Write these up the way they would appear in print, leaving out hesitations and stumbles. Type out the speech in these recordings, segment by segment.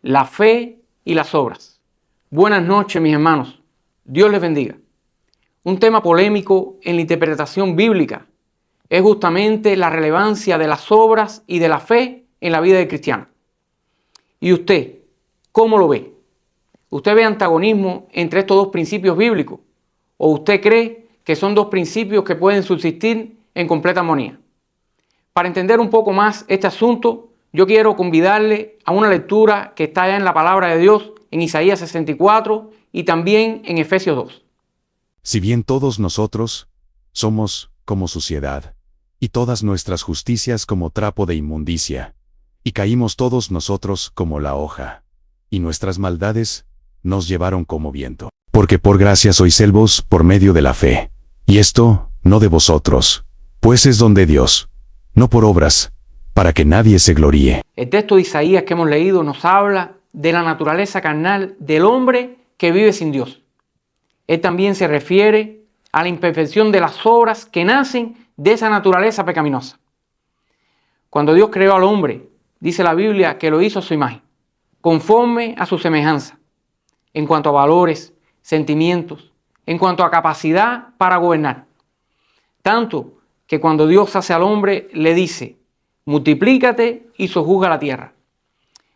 La fe y las obras. Buenas noches, mis hermanos. Dios les bendiga. Un tema polémico en la interpretación bíblica es justamente la relevancia de las obras y de la fe en la vida del cristiano. ¿Y usted cómo lo ve? ¿Usted ve antagonismo entre estos dos principios bíblicos? ¿O usted cree que son dos principios que pueden subsistir en completa armonía? Para entender un poco más este asunto, yo quiero convidarle a una lectura que está allá en la palabra de Dios, en Isaías 64 y también en Efesios 2. Si bien todos nosotros somos como suciedad, y todas nuestras justicias como trapo de inmundicia, y caímos todos nosotros como la hoja, y nuestras maldades nos llevaron como viento. Porque por gracia sois salvos por medio de la fe, y esto no de vosotros, pues es don de Dios, no por obras, para que nadie se gloríe. El texto de Isaías que hemos leído nos habla de la naturaleza carnal del hombre que vive sin Dios. Él también se refiere a la imperfección de las obras que nacen de esa naturaleza pecaminosa. Cuando Dios creó al hombre, dice la Biblia que lo hizo a su imagen, conforme a su semejanza, en cuanto a valores, sentimientos, en cuanto a capacidad para gobernar. Tanto que cuando Dios hace al hombre, le dice: multiplícate y sojuzga la tierra.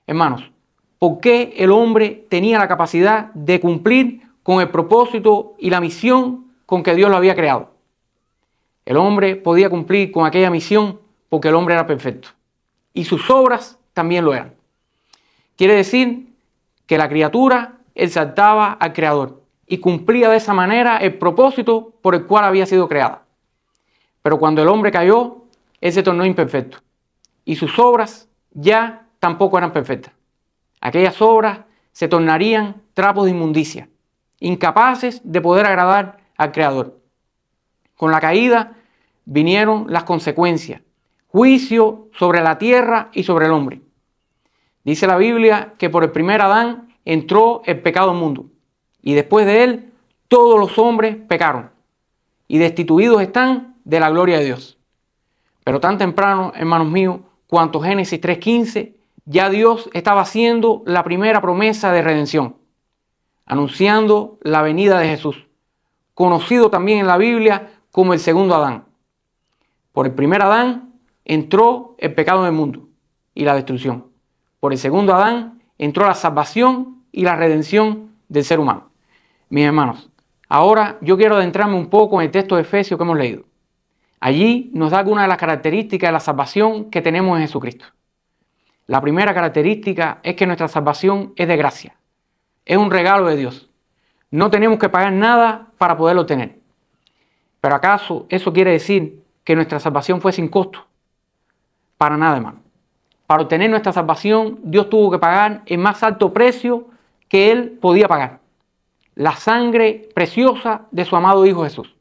Hermanos, ¿por qué el hombre tenía la capacidad de cumplir con el propósito y la misión con que Dios lo había creado? El hombre podía cumplir con aquella misión porque el hombre era perfecto. Y sus obras también lo eran. Quiere decir que la criatura exaltaba al Creador y cumplía de esa manera el propósito por el cual había sido creada. Pero cuando el hombre cayó, él se tornó imperfecto. Y sus obras ya tampoco eran perfectas. Aquellas obras se tornarían trapos de inmundicia, incapaces de poder agradar al Creador. Con la caída vinieron las consecuencias, juicio sobre la tierra y sobre el hombre. Dice la Biblia que por el primer Adán entró el pecado al mundo, y después de él todos los hombres pecaron, y destituidos están de la gloria de Dios. Pero tan temprano, hermanos míos, cuanto Génesis 3:15, ya Dios estaba haciendo la primera promesa de redención, anunciando la venida de Jesús, conocido también en la Biblia como el segundo Adán. Por el primer Adán entró el pecado en el mundo y la destrucción. Por el segundo Adán entró la salvación y la redención del ser humano. Mis hermanos, ahora yo quiero adentrarme un poco en el texto de Efesios que hemos leído. Allí nos da algunas de las características de la salvación que tenemos en Jesucristo. La primera característica es que nuestra salvación es de gracia. Es un regalo de Dios. No tenemos que pagar nada para poderlo tener. ¿Pero acaso eso quiere decir que nuestra salvación fue sin costo? Para nada, hermano. Para obtener nuestra salvación, Dios tuvo que pagar el más alto precio que Él podía pagar: la sangre preciosa de su amado Hijo Jesús.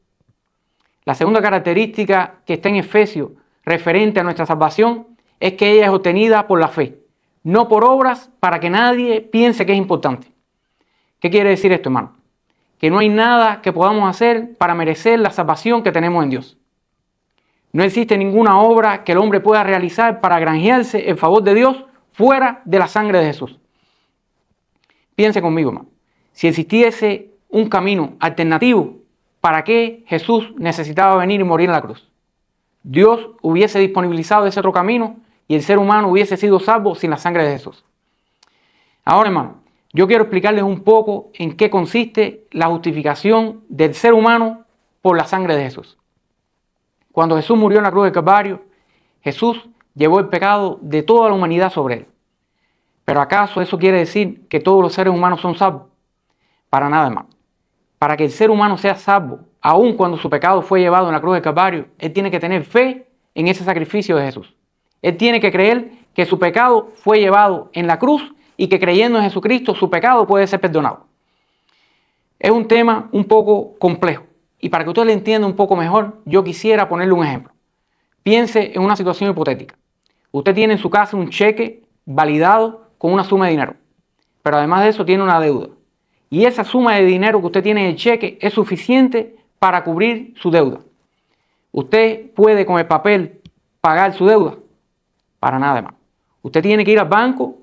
La segunda característica que está en Efesios referente a nuestra salvación es que ella es obtenida por la fe, no por obras para que nadie piense que es importante. ¿Qué quiere decir esto, hermano? Que no hay nada que podamos hacer para merecer la salvación que tenemos en Dios. No existe ninguna obra que el hombre pueda realizar para granjearse el favor de Dios fuera de la sangre de Jesús. Piense conmigo, hermano. Si existiese un camino alternativo, ¿para qué Jesús necesitaba venir y morir en la cruz? Dios hubiese disponibilizado ese otro camino y el ser humano hubiese sido salvo sin la sangre de Jesús. Ahora, hermano, yo quiero explicarles un poco en qué consiste la justificación del ser humano por la sangre de Jesús. Cuando Jesús murió en la cruz del Calvario, Jesús llevó el pecado de toda la humanidad sobre él. ¿Pero acaso eso quiere decir que todos los seres humanos son salvos? Para nada, hermano. Para que el ser humano sea salvo, aun cuando su pecado fue llevado en la cruz del Calvario, él tiene que tener fe en ese sacrificio de Jesús. Él tiene que creer que su pecado fue llevado en la cruz y que creyendo en Jesucristo su pecado puede ser perdonado. Es un tema un poco complejo y para que usted lo entienda un poco mejor, yo quisiera ponerle un ejemplo. Piense en una situación hipotética. Usted tiene en su casa un cheque validado con una suma de dinero, pero además de eso tiene una deuda. Y esa suma de dinero que usted tiene en el cheque es suficiente para cubrir su deuda. ¿Usted puede con el papel pagar su deuda? Para nada, hermano. Usted tiene que ir al banco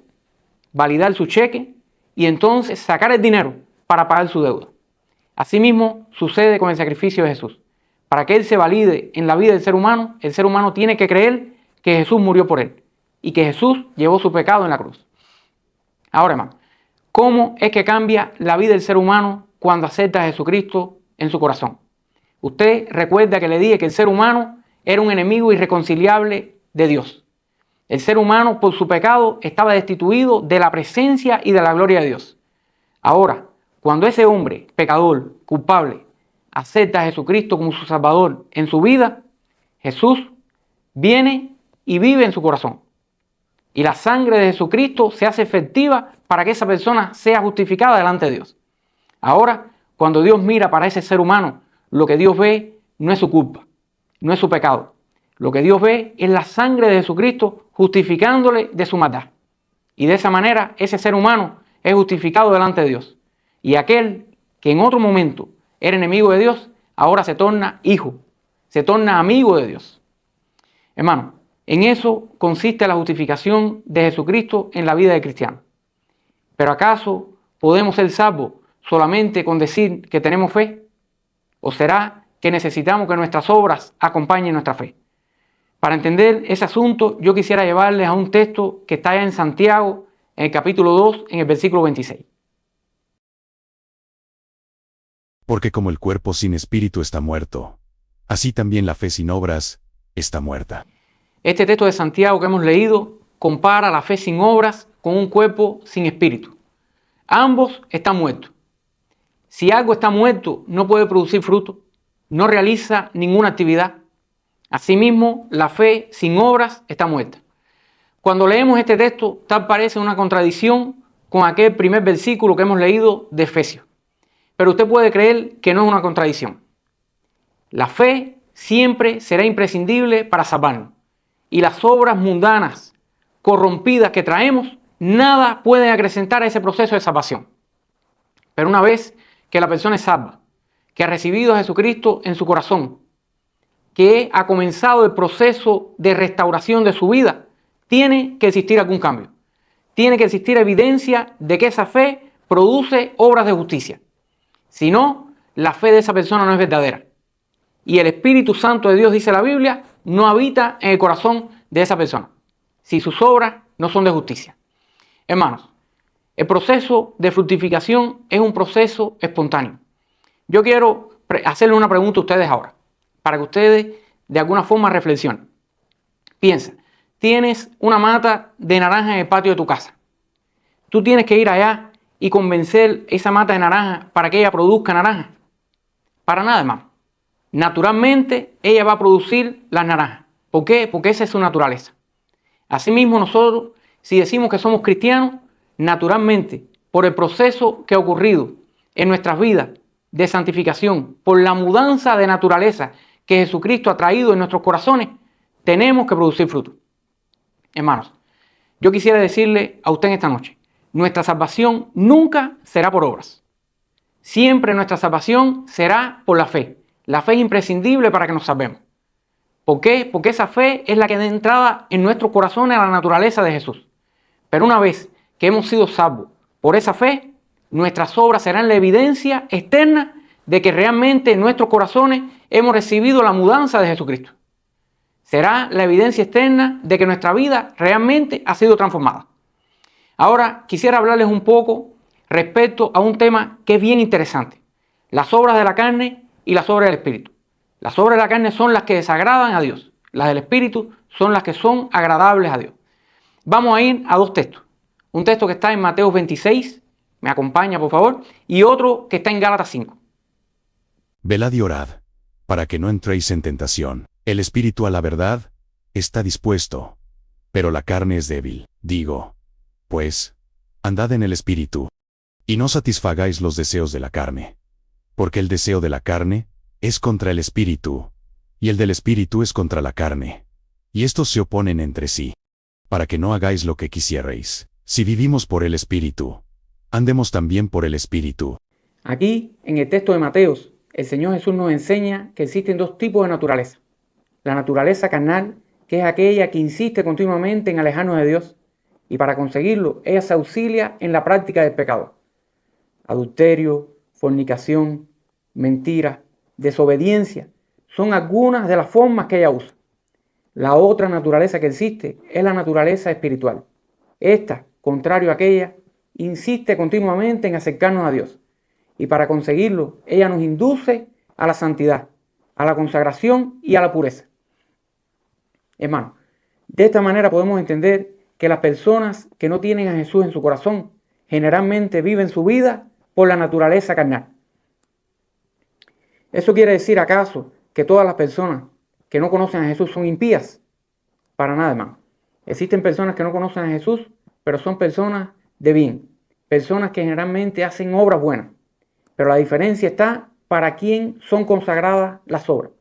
validar su cheque y entonces sacar el dinero para pagar su deuda. Asimismo sucede con el sacrificio de Jesús. Para que Él se valide en la vida del ser humano, el ser humano tiene que creer que Jesús murió por él y que Jesús llevó su pecado en la cruz. Ahora, hermano, ¿cómo es que cambia la vida del ser humano cuando acepta a Jesucristo en su corazón? Usted recuerda que le dije que el ser humano era un enemigo irreconciliable de Dios. El ser humano, por su pecado, estaba destituido de la presencia y de la gloria de Dios. Ahora, cuando ese hombre, pecador, culpable, acepta a Jesucristo como su Salvador en su vida, Jesús viene y vive en su corazón. Y la sangre de Jesucristo se hace efectiva para que esa persona sea justificada delante de Dios. Ahora, cuando Dios mira para ese ser humano, lo que Dios ve no es su culpa, no es su pecado. Lo que Dios ve es la sangre de Jesucristo justificándole de su maldad. Y de esa manera ese ser humano es justificado delante de Dios. Y aquel que en otro momento era enemigo de Dios, ahora se torna hijo, se torna amigo de Dios. Hermano, en eso consiste la justificación de Jesucristo en la vida del cristiano. ¿Pero acaso podemos ser salvos solamente con decir que tenemos fe? ¿O será que necesitamos que nuestras obras acompañen nuestra fe? Para entender ese asunto, yo quisiera llevarles a un texto que está allá en Santiago, en el capítulo 2, en el versículo 26. Porque como el cuerpo sin espíritu está muerto, así también la fe sin obras está muerta. Este texto de Santiago que hemos leído compara la fe sin obras con un cuerpo sin espíritu. Ambos están muertos. Si algo está muerto, no puede producir fruto, no realiza ninguna actividad. Asimismo, la fe sin obras está muerta. Cuando leemos este texto, tal parece una contradicción con aquel primer versículo que hemos leído de Efesios. Pero usted puede creer que no es una contradicción. La fe siempre será imprescindible para salvarnos. Y las obras mundanas, corrompidas que traemos, nada pueden acrecentar a ese proceso de salvación. Pero una vez que la persona es salva, que ha recibido a Jesucristo en su corazón, que ha comenzado el proceso de restauración de su vida, tiene que existir algún cambio. Tiene que existir evidencia de que esa fe produce obras de justicia. Si no, la fe de esa persona no es verdadera. Y el Espíritu Santo de Dios, dice la Biblia, no habita en el corazón de esa persona, si sus obras no son de justicia. Hermanos, el proceso de fructificación es un proceso espontáneo. Yo quiero hacerle una pregunta a ustedes ahora, para que ustedes de alguna forma reflexionen. Piensa, tienes una mata de naranja en el patio de tu casa. Tú tienes que ir allá y convencer esa mata de naranja para que ella produzca naranja. Para nada, hermano. Naturalmente, ella va a producir las naranjas. ¿Por qué? Porque esa es su naturaleza. Asimismo, nosotros, si decimos que somos cristianos, naturalmente, por el proceso que ha ocurrido en nuestras vidas de santificación, por la mudanza de naturaleza que Jesucristo ha traído en nuestros corazones, tenemos que producir fruto. Hermanos, yo quisiera decirle a usted en esta noche, nuestra salvación nunca será por obras. Siempre nuestra salvación será por la fe. La fe es imprescindible para que nos salvemos. ¿Por qué? Porque esa fe es la que da entrada en nuestros corazones a la naturaleza de Jesús. Pero una vez que hemos sido salvos por esa fe, nuestras obras serán la evidencia externa de que realmente en nuestros corazones hemos recibido la mudanza de Jesucristo. Será la evidencia externa de que nuestra vida realmente ha sido transformada. Ahora quisiera hablarles un poco respecto a un tema que es bien interesante. Las obras de la carne y las obras del Espíritu. Las obras de la carne son las que desagradan a Dios. Las del Espíritu son las que son agradables a Dios. Vamos a ir a dos textos. Un texto que está en Mateo 26, me acompaña por favor, y otro que está en Gálatas 5. Velad y orad, para que no entréis en tentación. El espíritu a la verdad está dispuesto, pero la carne es débil. Digo, pues, andad en el espíritu, y no satisfagáis los deseos de la carne. Porque el deseo de la carne es contra el espíritu, y el del espíritu es contra la carne. Y estos se oponen entre sí, para que no hagáis lo que quisierais. Si vivimos por el espíritu, andemos también por el espíritu. Aquí, en el texto de Mateos, el Señor Jesús nos enseña que existen dos tipos de naturaleza. La naturaleza carnal, que es aquella que insiste continuamente en alejarnos de Dios, Y para conseguirlo, ella se auxilia en la práctica del pecado. Adulterio, fornicación, mentira, desobediencia, son algunas de las formas que ella usa. La otra naturaleza que existe es la naturaleza espiritual. Esta, contrario a aquella, insiste continuamente en acercarnos a Dios. Y para conseguirlo, ella nos induce a la santidad, a la consagración y a la pureza. Hermano, de esta manera podemos entender que las personas que no tienen a Jesús en su corazón generalmente viven su vida por la naturaleza carnal. ¿Eso quiere decir acaso que todas las personas que no conocen a Jesús son impías? Para nada, hermano. Existen personas que no conocen a Jesús, pero son personas de bien, personas que generalmente hacen obras buenas. Pero la diferencia está para quién son consagradas las obras.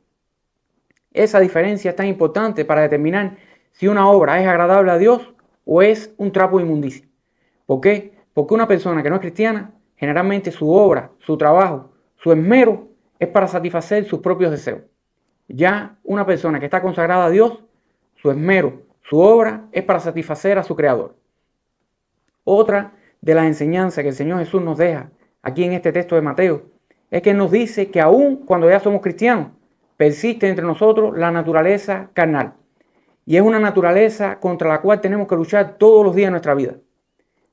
Esa diferencia es tan importante para determinar si una obra es agradable a Dios o es un trapo de inmundicia. ¿Por qué? Porque una persona que no es cristiana, generalmente su obra, su trabajo, su esmero es para satisfacer sus propios deseos. Ya una persona que está consagrada a Dios, su esmero, su obra es para satisfacer a su Creador. Otra de las enseñanzas que el Señor Jesús nos deja aquí en este texto de Mateo es que nos dice que aún cuando ya somos cristianos, persiste entre nosotros la naturaleza carnal. Y es una naturaleza contra la cual tenemos que luchar todos los días de nuestra vida.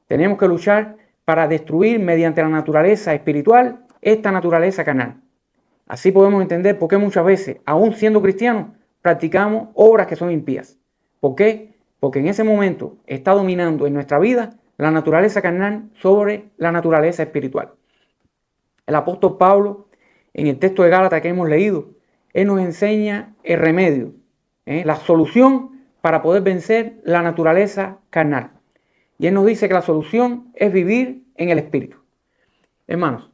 Tenemos que luchar para destruir mediante la naturaleza espiritual esta naturaleza carnal. Así podemos entender por qué muchas veces, aún siendo cristianos, practicamos obras que son impías. ¿Por qué? Porque en ese momento está dominando en nuestra vida la naturaleza carnal sobre la naturaleza espiritual. El apóstol Pablo, en el texto de Gálatas que hemos leído, él nos enseña el remedio, la solución para poder vencer la naturaleza carnal. Y él nos dice que la solución es vivir en el Espíritu. Hermanos,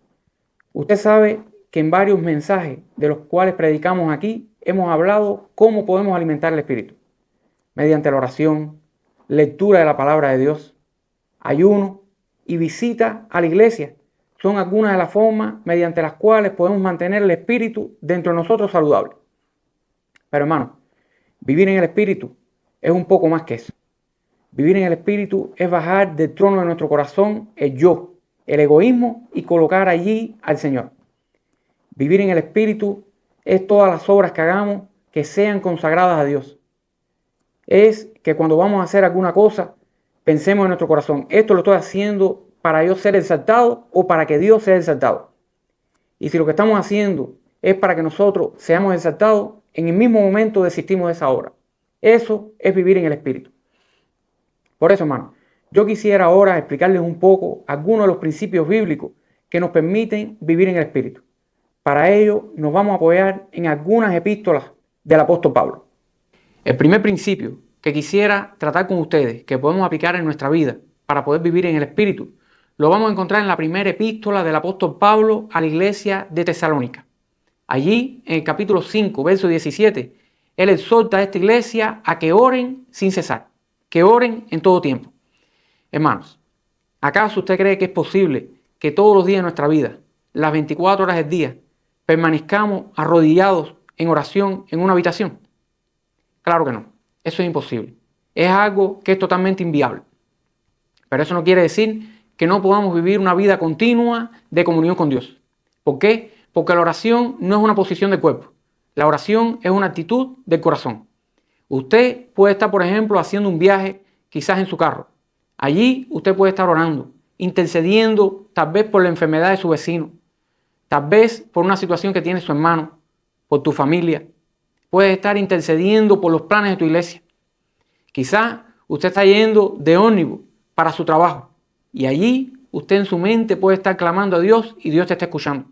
usted sabe que en varios mensajes de los cuales predicamos aquí, hemos hablado cómo podemos alimentar el Espíritu. Mediante la oración, lectura de la palabra de Dios, ayuno y visita a la iglesia. Son algunas de las formas mediante las cuales podemos mantener el Espíritu dentro de nosotros saludable. Pero hermano, vivir en el Espíritu es un poco más que eso. Vivir en el Espíritu es bajar del trono de nuestro corazón el yo, el egoísmo y colocar allí al Señor. Vivir en el Espíritu es todas las obras que hagamos que sean consagradas a Dios. Es que cuando vamos a hacer alguna cosa, pensemos en nuestro corazón, esto lo estoy haciendo para yo ser exaltado o para que Dios sea exaltado. Y si lo que estamos haciendo es para que nosotros seamos exaltados, en el mismo momento desistimos de esa obra. Eso es vivir en el Espíritu. Por eso, hermano, yo quisiera ahora explicarles un poco algunos de los principios bíblicos que nos permiten vivir en el Espíritu. Para ello nos vamos a apoyar en algunas epístolas del apóstol Pablo. El primer principio que quisiera tratar con ustedes, que podemos aplicar en nuestra vida para poder vivir en el Espíritu, lo vamos a encontrar en la primera epístola del apóstol Pablo a la iglesia de Tesalónica. Allí, en el capítulo 5, verso 17, él exhorta a esta iglesia a que oren sin cesar, que oren en todo tiempo. Hermanos, ¿acaso usted cree que es posible que todos los días de nuestra vida, las 24 horas del día, permanezcamos arrodillados en oración en una habitación? Claro que no, eso es imposible. Es algo que es totalmente inviable. Pero eso no quiere decir que no podamos vivir una vida continua de comunión con Dios. ¿Por qué? Porque la oración no es una posición del cuerpo. La oración es una actitud del corazón. Usted puede estar, por ejemplo, haciendo un viaje, quizás en su carro. Allí usted puede estar orando, intercediendo tal vez por la enfermedad de su vecino, tal vez por una situación que tiene su hermano, por tu familia. Puede estar intercediendo por los planes de tu iglesia. Quizás usted está yendo de ómnibus para su trabajo y allí usted en su mente puede estar clamando a Dios y Dios te está escuchando.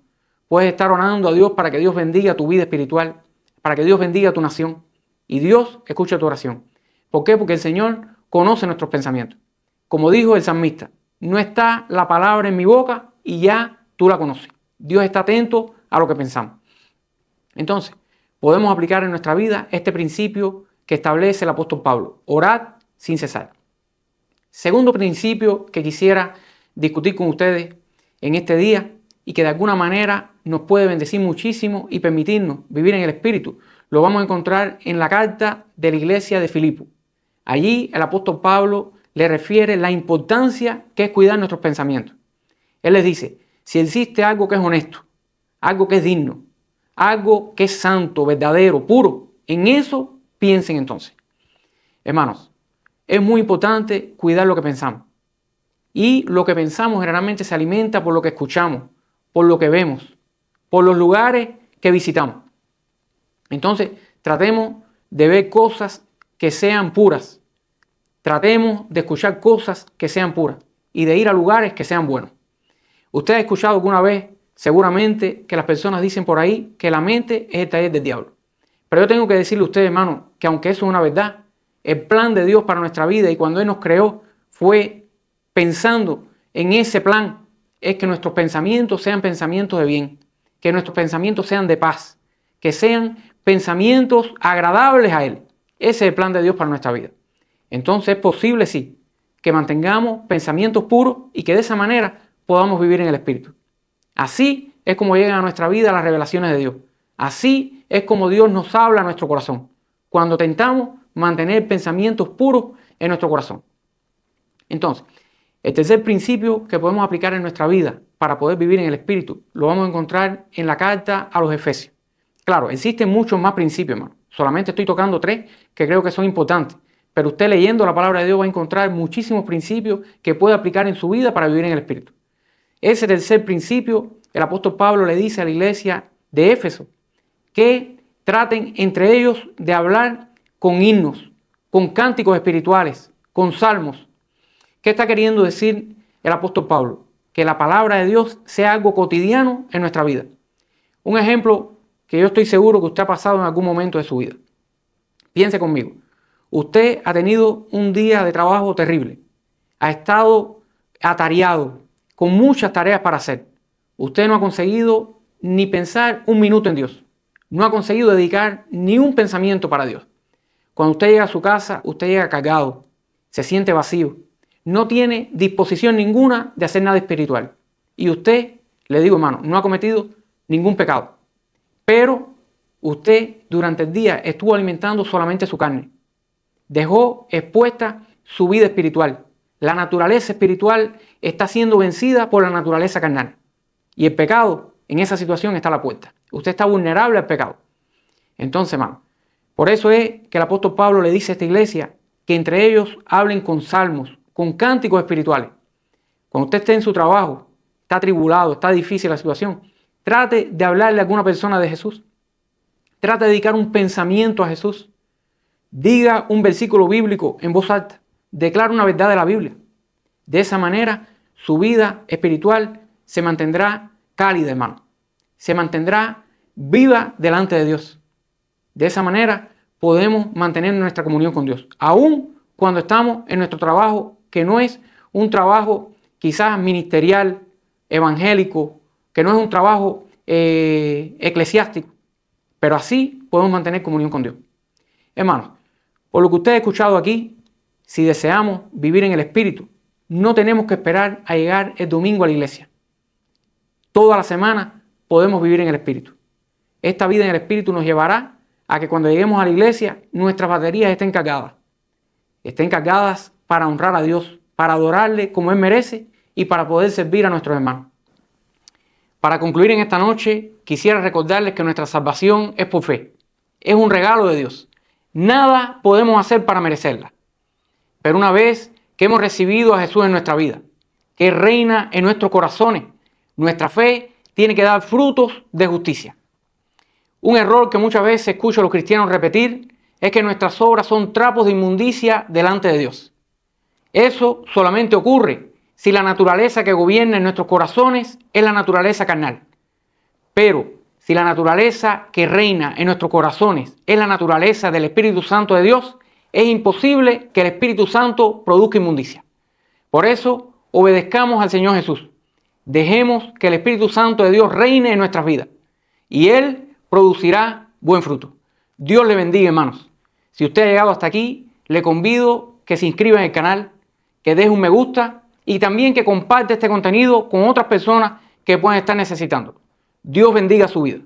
Puedes estar orando a Dios para que Dios bendiga tu vida espiritual, para que Dios bendiga tu nación y Dios escucha tu oración. ¿Por qué? Porque el Señor conoce nuestros pensamientos. Como dijo el salmista, no está la palabra en mi boca y ya tú la conoces. Dios está atento a lo que pensamos. Entonces, podemos aplicar en nuestra vida este principio que establece el apóstol Pablo: orad sin cesar. Segundo principio que quisiera discutir con ustedes en este día y que de alguna manera nos puede bendecir muchísimo y permitirnos vivir en el Espíritu, lo vamos a encontrar en la carta de la iglesia de Filipo. Allí el apóstol Pablo le refiere la importancia que es cuidar nuestros pensamientos. Él les dice, si existe algo que es honesto, algo que es digno, algo que es santo, verdadero, puro, en eso piensen entonces. Hermanos, es muy importante cuidar lo que pensamos. Y lo que pensamos generalmente se alimenta por lo que escuchamos, por lo que vemos, por los lugares que visitamos. Entonces, tratemos de ver cosas que sean puras. Tratemos de escuchar cosas que sean puras y de ir a lugares que sean buenos. Usted ha escuchado alguna vez, seguramente, que las personas dicen por ahí que la mente es el taller del diablo. Pero yo tengo que decirle a usted, hermano, que aunque eso es una verdad, el plan de Dios para nuestra vida y cuando Él nos creó fue pensando en ese plan, es que nuestros pensamientos sean pensamientos de bien, que nuestros pensamientos sean de paz, que sean pensamientos agradables a Él. Ese es el plan de Dios para nuestra vida. Entonces es posible, sí, que mantengamos pensamientos puros y que de esa manera podamos vivir en el Espíritu. Así es como llegan a nuestra vida las revelaciones de Dios. Así es como Dios nos habla a nuestro corazón, cuando tentamos mantener pensamientos puros en nuestro corazón. Entonces, el tercer principio que podemos aplicar en nuestra vida para poder vivir en el Espíritu, lo vamos a encontrar en la carta a los Efesios. Claro, existen muchos más principios, hermano. Solamente estoy tocando 3 que creo que son importantes. Pero usted leyendo la palabra de Dios va a encontrar muchísimos principios que puede aplicar en su vida para vivir en el Espíritu. Ese tercer principio, el apóstol Pablo le dice a la iglesia de Éfeso que traten entre ellos de hablar con himnos, con cánticos espirituales, con salmos. ¿Qué está queriendo decir el apóstol Pablo? Que la palabra de Dios sea algo cotidiano en nuestra vida. Un ejemplo que yo estoy seguro que usted ha pasado en algún momento de su vida. Piense conmigo. Usted ha tenido un día de trabajo terrible. Ha estado atareado, con muchas tareas para hacer. Usted no ha conseguido ni pensar un minuto en Dios. No ha conseguido dedicar ni un pensamiento para Dios. Cuando usted llega a su casa, usted llega cargado, se siente vacío. No tiene disposición ninguna de hacer nada espiritual. Y usted, le digo hermano, no ha cometido ningún pecado. Pero usted durante el día estuvo alimentando solamente su carne. Dejó expuesta su vida espiritual. La naturaleza espiritual está siendo vencida por la naturaleza carnal. Y el pecado en esa situación está a la puerta. Usted está vulnerable al pecado. Entonces, hermano, por eso es que el apóstol Pablo le dice a esta iglesia que entre ellos hablen con salmos, con cánticos espirituales. Cuando usted esté en su trabajo, está atribulado, está difícil la situación, trate de hablarle a alguna persona de Jesús. Trate de dedicar un pensamiento a Jesús. Diga un versículo bíblico en voz alta. Declara una verdad de la Biblia. De esa manera, su vida espiritual se mantendrá cálida, hermano. Se mantendrá viva delante de Dios. De esa manera, podemos mantener nuestra comunión con Dios. Aún cuando estamos en nuestro trabajo, que no es un trabajo quizás ministerial, evangélico, que no es un trabajo eclesiástico. Pero así podemos mantener comunión con Dios. Hermanos, por lo que usted ha escuchado aquí, si deseamos vivir en el Espíritu, no tenemos que esperar a llegar el domingo a la iglesia. Toda la semana podemos vivir en el Espíritu. Esta vida en el Espíritu nos llevará a que cuando lleguemos a la iglesia, nuestras baterías estén cargadas. Estén cargadas para honrar a Dios, para adorarle como Él merece y para poder servir a nuestros hermanos. Para concluir en esta noche, quisiera recordarles que nuestra salvación es por fe. Es un regalo de Dios. Nada podemos hacer para merecerla. Pero una vez que hemos recibido a Jesús en nuestra vida, que reina en nuestros corazones, nuestra fe tiene que dar frutos de justicia. Un error que muchas veces escucho a los cristianos repetir es que nuestras obras son trapos de inmundicia delante de Dios. Eso solamente ocurre si la naturaleza que gobierna en nuestros corazones es la naturaleza carnal. Pero si la naturaleza que reina en nuestros corazones es la naturaleza del Espíritu Santo de Dios, es imposible que el Espíritu Santo produzca inmundicia. Por eso, obedezcamos al Señor Jesús. Dejemos que el Espíritu Santo de Dios reine en nuestras vidas y Él producirá buen fruto. Dios le bendiga, hermanos. Si usted ha llegado hasta aquí, le convido que se inscriba en el canal, que deje un me gusta y también que comparte este contenido con otras personas que pueden estar necesitando. Dios bendiga su vida.